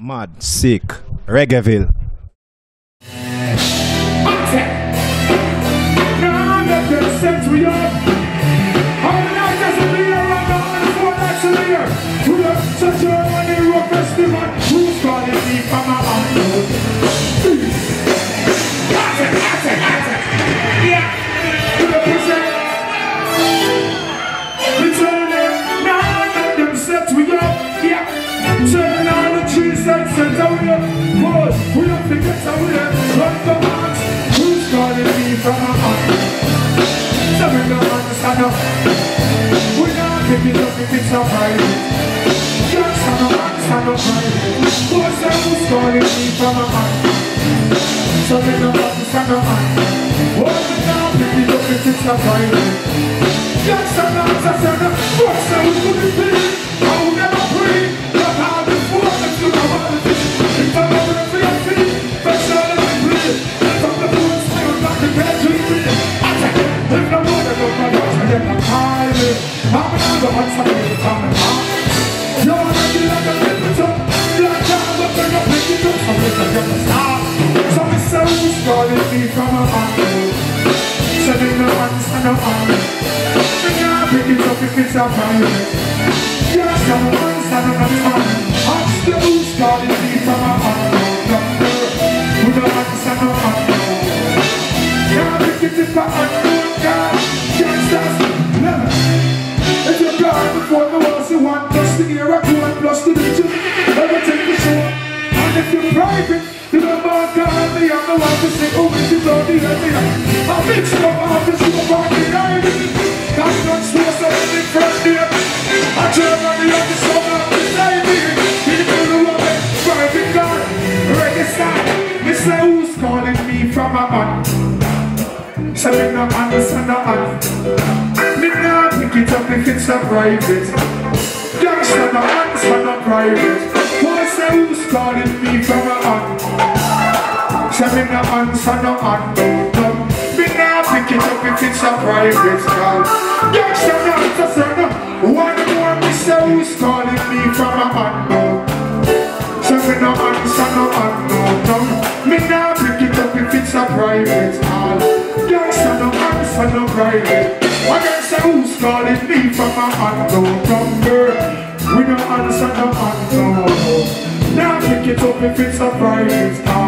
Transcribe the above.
Mad, sick, Reggaeville. We don't forget how we run the march. Who's calling me from a heart? So we don't understand up. We don't pick it up if it's a private. Just stand up and stand up private. Who's calling me from a heart? So we don't understand up. We don't pick it up if it's a private. Just stand up and stand up. What's that we couldn't be? I will never pray. Not how this world is to the world. If I'm over the feet, that's all I breathe. From the food, still not the bed to eat. If no one ever got out, I get my time. I'm another one, somebody coming out. You're ready like a little top. Black time, but they're not picking up. I'm looking at the star. So it's so who's calling me from a heart. So they know understand no heart. They can't pick it up if it's a private. Yes, I don't understand no heart. I'm still who's calling me from a heart. We don't understand no heart. Can't pick it if I unknown God. Can't stop, never. If you're gone before the walls you want, plus the ear I go and plus the DJ. Never take the show. And if you're private, you don't want God. Me, I'm the one to say, oh, if you don't need me. I'll mix it up, I'll just go back and hide it. That's not so in front there. I turn on the other side beside me. People who want it, private God. Reggae style. Me say who's calling me from a hunt. So me not understand a hunt. Me not pick it up if it's a private. Youngster no answer no private. Why say who's calling me from a hunt? So me not answer no hunt. Me not pick it up if it's a private call. Youngster no answer no. One more me say who's calling me from a hunt. So me no answer no hunt. Me not pick it up if it's a private call. Youngster no answer no private. I can say who's calling me from a unknown number. We don't answer no unknown. Now pick it up if it's a private call.